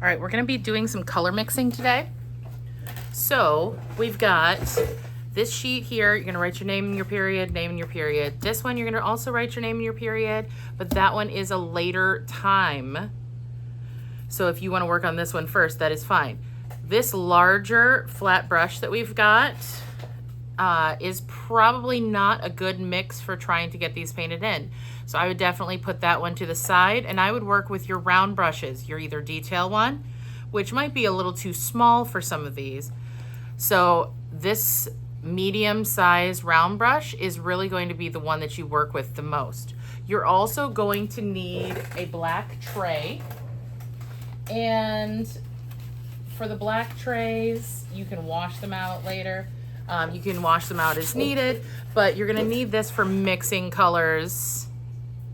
All right, we're gonna be doing some color mixing today. So we've got this sheet here. You're gonna write your name and your period, name and your period. This one, you're gonna also write your name and your period, but that one is a later time. So if you wanna work on this one first, that is fine. This larger flat brush that we've got is probably not a good mix for trying to get these painted in. So I would definitely put that one to the side, and I would work with your round brushes, your either detail one, which might be a little too small for some of these. So this medium size round brush is really going to be the one that you work with the most. You're also going to need a black tray, and for the black trays, you can wash them out later. You can wash them out as needed, but you're gonna need this for mixing colors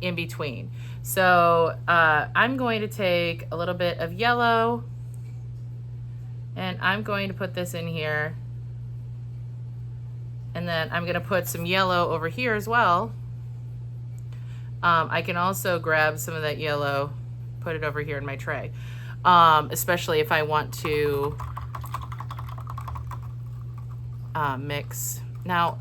in between. So I'm going to take a little bit of yellow, and I'm going to put this in here. And then I'm gonna put some yellow over here as well. I can also grab some of that yellow, put it over here in my tray, especially if I want to mix. Now,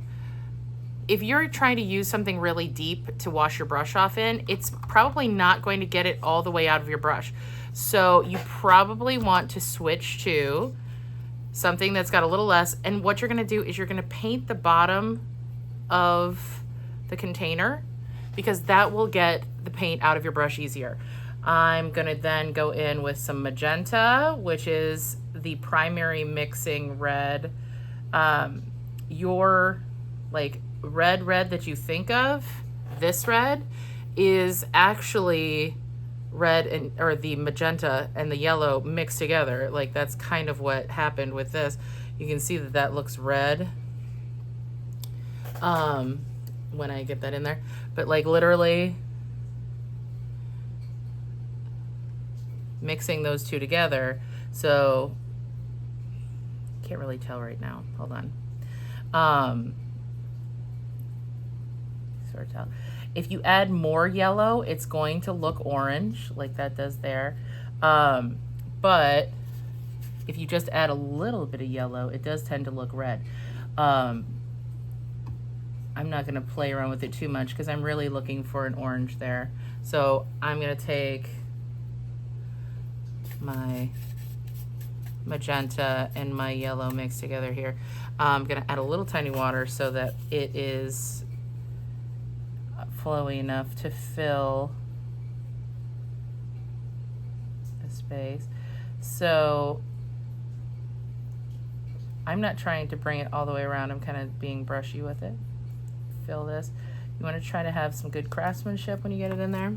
if you're trying to use something really deep to wash your brush off in, it's probably not going to get it all the way out of your brush. So you probably want to switch to something that's got a little less. And what you're gonna do is you're gonna paint the bottom of the container, because that will get the paint out of your brush easier. I'm gonna then go in with some magenta, which is the primary mixing red. Your like red that you think of, this red is actually red or the magenta and the yellow mixed together. Like that's kind of what happened with this. You can see that that looks red when I get that in there, but like literally mixing those two together. So can't really tell right now. Hold on. Sort of tell. If you add more yellow, it's going to look orange like that does there. But if you just add a little bit of yellow, it does tend to look red. I'm not going to play around with it too much because I'm really looking for an orange there. So I'm going to take my magenta and my yellow mixed together here. I'm gonna add a little tiny water so that it is flowy enough to fill the space. So I'm not trying to bring it all the way around. I'm kind of being brushy with it. Fill this. You want to try to have some good craftsmanship when you get it in there.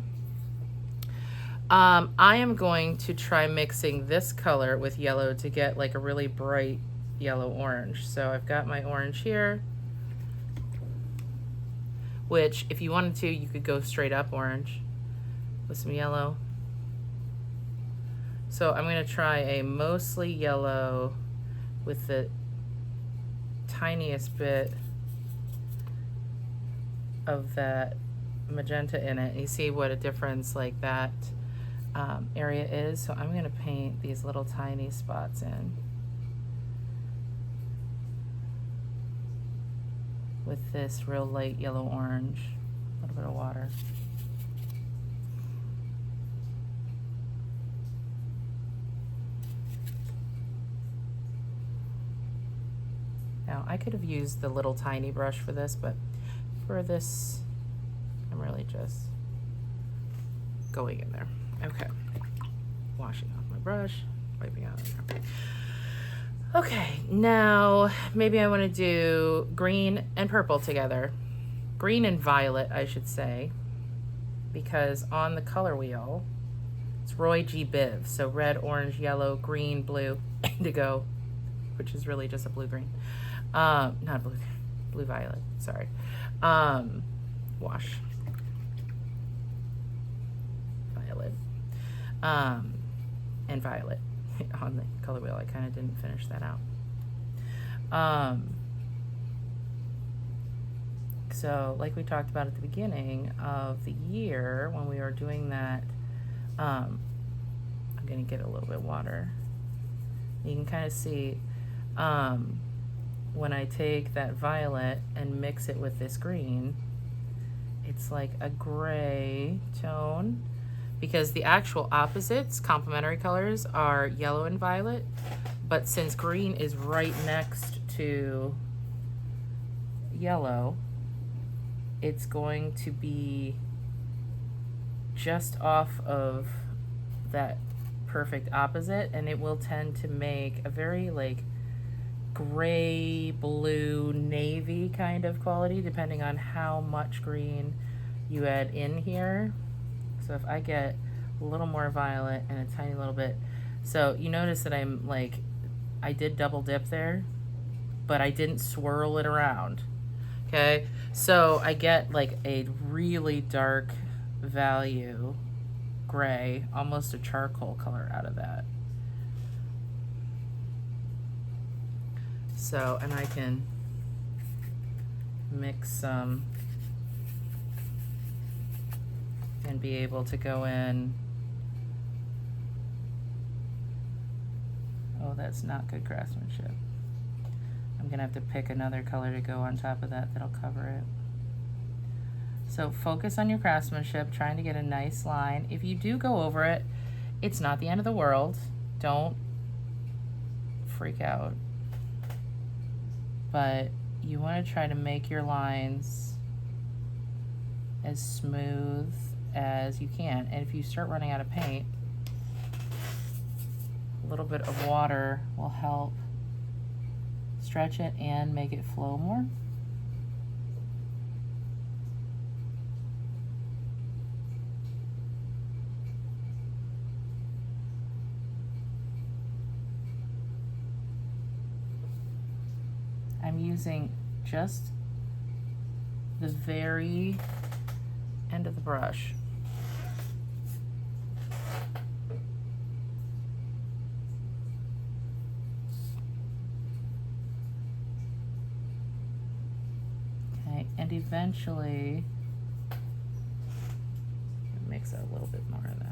I am going to try mixing this color with yellow to get like a really bright yellow orange. So I've got my orange here, which if you wanted to, you could go straight up orange with some yellow. So I'm going to try a mostly yellow with the tiniest bit of that magenta in it. You see what a difference like that area is. So I'm going to paint these little tiny spots in with this real light yellow orange, a little bit of water. Now I could have used the little tiny brush for this, but for this I'm really just going in there. Okay, washing off my brush, wiping out. Okay, now maybe I want to do green and purple together. Green and violet, I should say, because on the color wheel, it's Roy G. Biv. So red, orange, yellow, green, blue, indigo, which is really just a blue-green. Not blue, blue-violet, sorry. Wash. Violet. And violet on the color wheel. I kind of didn't finish that out. So like we talked about at the beginning of the year when we were doing that, I'm gonna get a little bit of water. You can kind of see when I take that violet and mix it with this green, it's like a gray tone, because the actual opposites, complementary colors, are yellow and violet. But since green is right next to yellow, it's going to be just off of that perfect opposite, and it will tend to make a very like gray, blue, navy kind of quality depending on how much green you add in here. So if I get a little more violet and a tiny little bit, so you notice that I'm like, I did double dip there, but I didn't swirl it around. Okay, so I get like a really dark value gray, almost a charcoal color out of that. So, and I can mix some and be able to go in. Oh, that's not good craftsmanship. I'm gonna have to pick another color to go on top of that that'll cover it. So focus on your craftsmanship, trying to get a nice line. If you do go over it, it's not the end of the world. Don't freak out. But you want to try to make your lines as smooth as you can. And if you start running out of paint, a little bit of water will help stretch it and make it flow more. I'm using just the very end of the brush. Okay, and eventually mix a little bit more of that.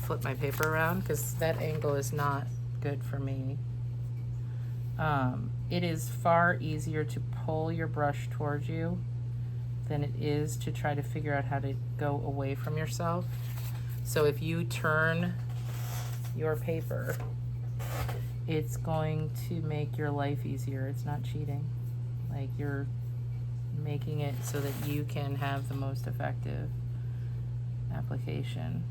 Flip my paper around because that angle is not good for me. It is far easier to pull your brush towards you than it is to try to figure out how to go away from yourself. So if you turn your paper, it's going to make your life easier. It's not cheating. Like, you're making it so that you can have the most effective application.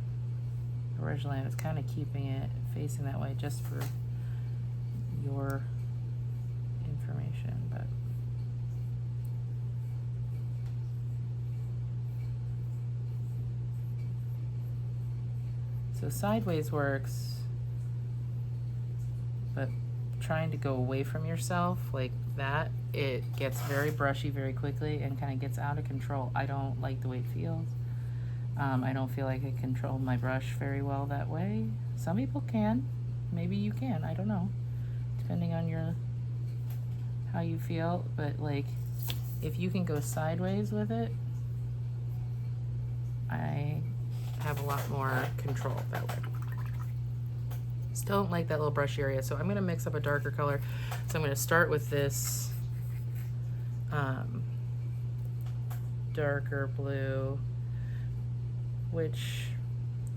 Originally I was kind of keeping it facing that way just for your information, but so sideways works, but trying to go away from yourself like that, it gets very brushy very quickly and kind of gets out of control. I don't like the way it feels. I don't feel like I control my brush very well that way. Some people can. Maybe you can. I don't know. Depending on how you feel. But like, if you can go sideways with it, I have a lot more control that way. Still don't like that little brush area, so I'm going to mix up a darker color. So I'm going to start with this darker blue, which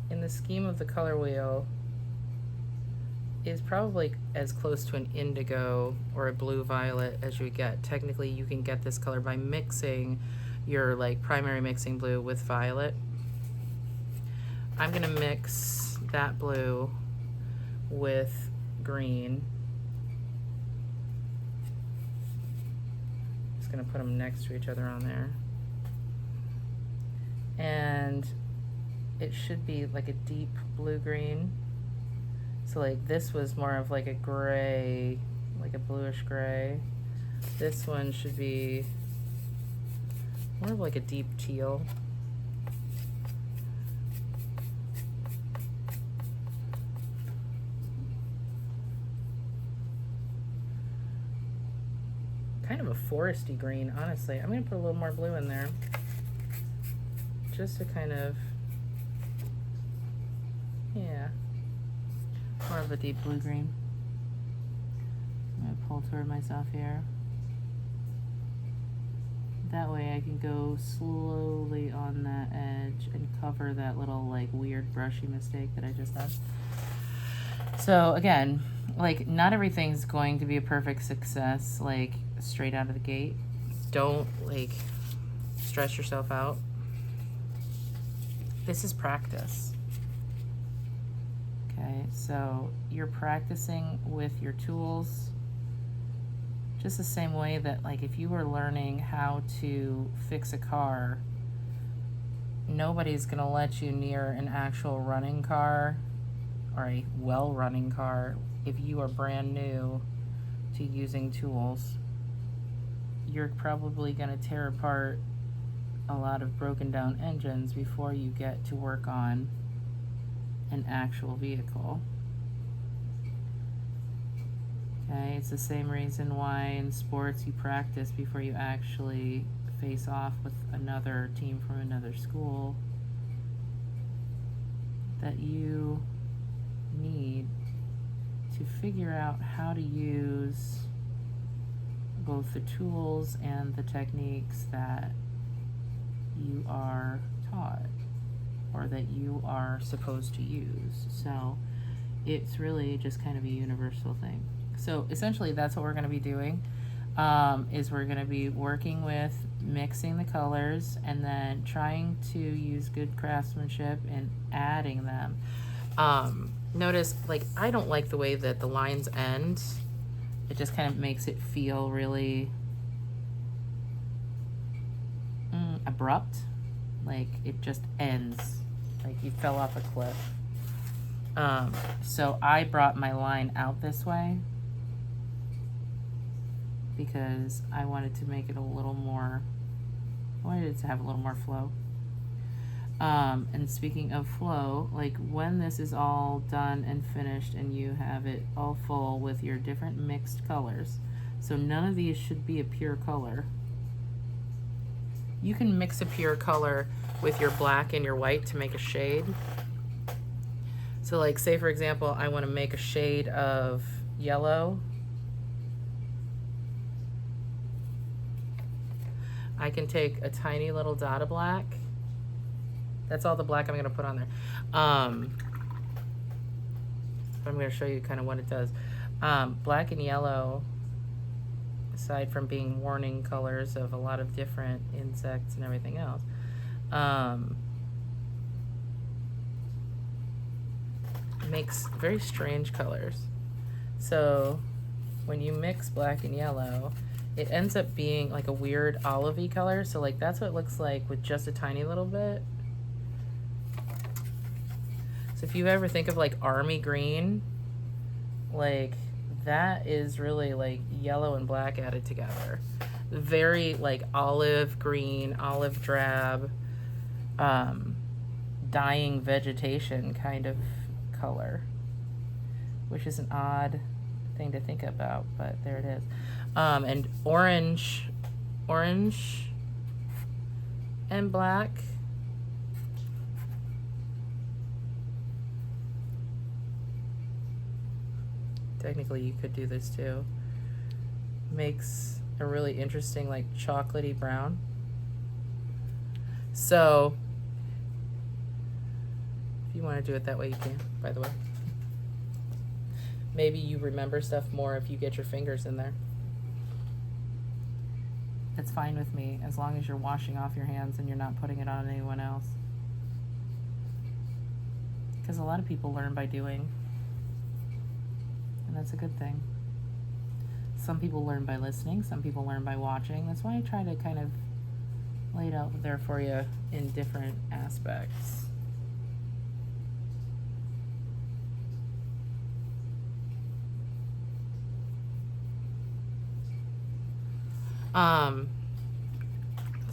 in the scheme of the color wheel is probably as close to an indigo or a blue violet as you get. Technically you can get this color by mixing your like primary mixing blue with violet. I'm gonna mix that blue with green. Just gonna put them next to each other on there. And it should be like a deep blue-green. So like this was more of like a gray, like a bluish gray. This one should be more of like a deep teal. kind of a foresty green, honestly. I'm going to put a little more blue in there. Just to kind of, yeah, more of a deep blue green. I'm going to pull toward myself here. That way I can go slowly on that edge and cover that little like weird brushy mistake that I just did. So again, like not everything's going to be a perfect success like straight out of the gate. Don't like stress yourself out. This is practice. Okay, so you're practicing with your tools just the same way that like if you were learning how to fix a car, nobody's gonna let you near an actual running car or a well-running car if you are brand new to using tools. You're probably gonna tear apart a lot of broken down engines before you get to work on an actual vehicle. Okay, it's the same reason why in sports you practice before you actually face off with another team from another school. That you need to figure out how to use both the tools and the techniques that you are taught or that you are supposed to use. So it's really just kind of a universal thing. So essentially that's what we're going to be doing, is we're going to be working with mixing the colors and then trying to use good craftsmanship and adding them. Notice, like, I don't like the way that the lines end. It just kind of makes it feel really abrupt. Like it just ends, like you fell off a cliff. So I brought my line out this way because I wanted to make it a little more, I wanted it to have a little more flow. And speaking of flow, like when this is all done and finished and you have it all full with your different mixed colors, so none of these should be a pure color. You can mix a pure color with your black and your white to make a shade. So like say for example, I want to make a shade of yellow. I can take a tiny little dot of black. That's all the black I'm going to put on there. I'm going to show you kind of what it does. Black and yellow, aside from being warning colors of a lot of different insects and everything else, makes very strange colors. So when you mix black and yellow, it ends up being like a weird olivey color. So like that's what it looks like with just a tiny little bit. So if you ever think of like army green, like that is really like yellow and black added together. Very like olive green, olive drab, dying vegetation kind of color, which is an odd thing to think about, but there it is. And orange and black. Technically you could do this too. Makes a really interesting like chocolatey brown. So if you want to do it that way you can, by the way. Maybe you remember stuff more if you get your fingers in there. It's fine with me as long as you're washing off your hands and you're not putting it on anyone else. Because a lot of people learn by doing. And that's a good thing. Some people learn by listening, some people learn by watching. That's why I try to kind of lay it out there for you in different aspects.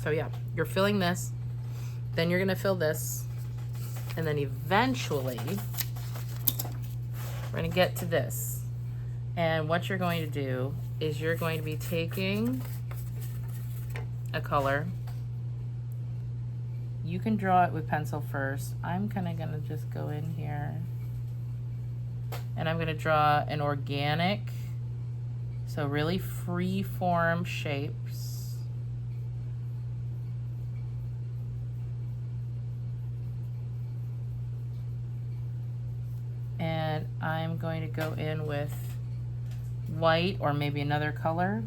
So yeah, you're filling this, then you're gonna fill this, and then eventually we're gonna get to this. And what you're going to do is you're going to be taking a color. You can draw it with pencil first. I'm kind of going to just go in here and I'm going to draw an organic, so really free form shapes. And I'm going to go in with white or maybe another color.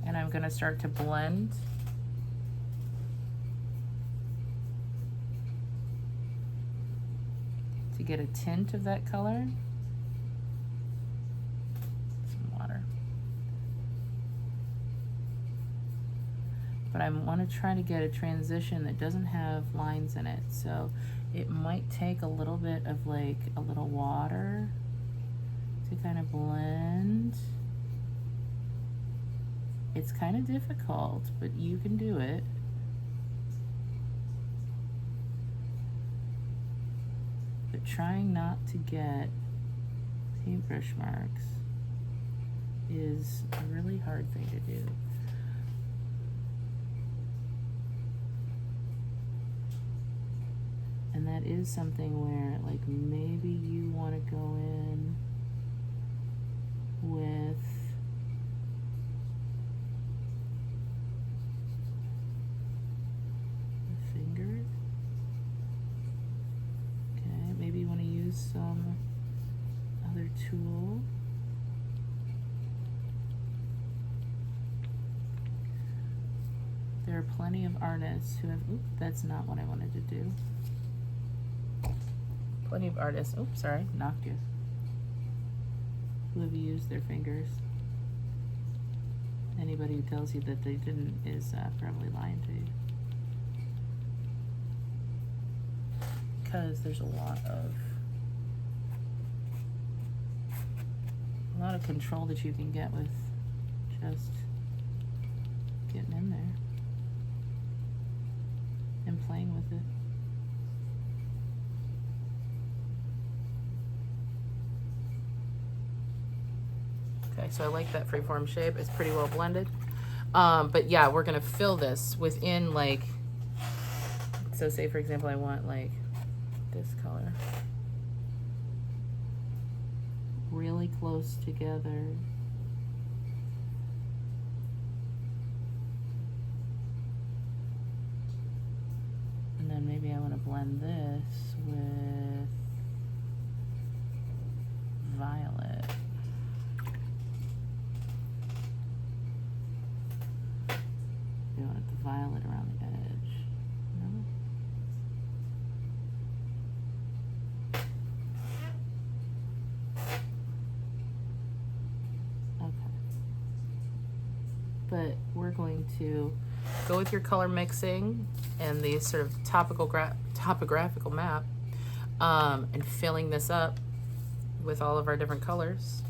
And I'm going to start to blend. To get a tint of that color. Some water. But I want to try to get a transition that doesn't have lines in it. So it might take a little bit of like a little water to kind of blend. It's kind of difficult, but you can do it. But trying not to get paintbrush marks is a really hard thing to do. And that is something where, like, maybe you want to go in with the finger. Okay, maybe you want to use some other tool. There are plenty of artists who have, oops, that's not what I wanted to do. Plenty of artists, oops, sorry, knocked you, who have used their fingers. Anybody who tells you that they didn't is probably lying to you. Because there's a lot of control that you can get with just getting in there and playing with it. Okay, so I like that freeform shape. It's pretty well blended. But yeah, we're gonna fill this within, like, so say for example I want like this color. Really close together. And then maybe I want to blend this with violet. You want the violet around the edge. No? Okay. But we're going to go with your color mixing and the sort of topographical map, and filling this up with all of our different colors.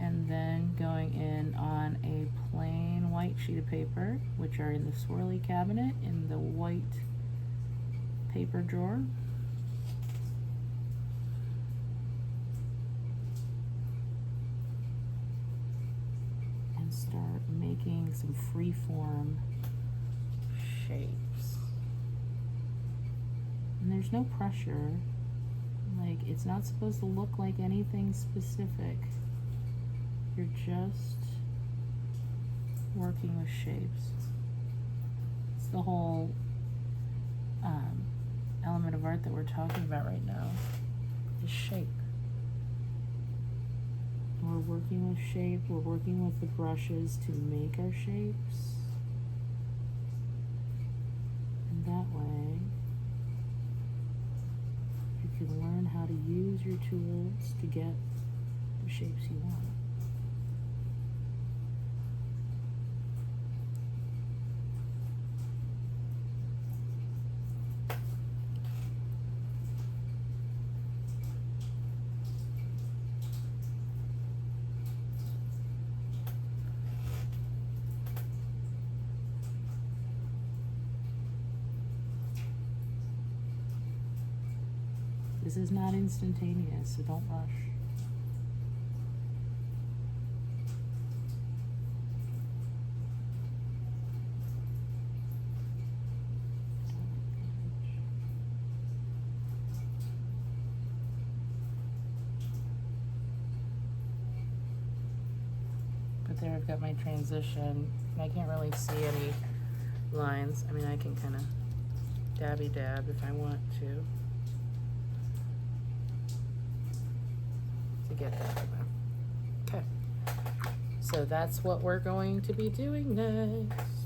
And then going in on a plain white sheet of paper, which are in the swirly cabinet in the white paper drawer. And start making some freeform shapes. And there's no pressure. Like, it's not supposed to look like anything specific. You're just working with shapes. It's the whole element of art that we're talking about right now, is shape. We're working with shape, we're working with the brushes to make our shapes. And that way, you can learn how to use your tools to get the shapes you want. This is not instantaneous, so don't rush. there I've got my transition, and I can't really see any lines. I mean, I can kind of dabby dab if I want to get that. Okay, so that's what we're going to be doing next.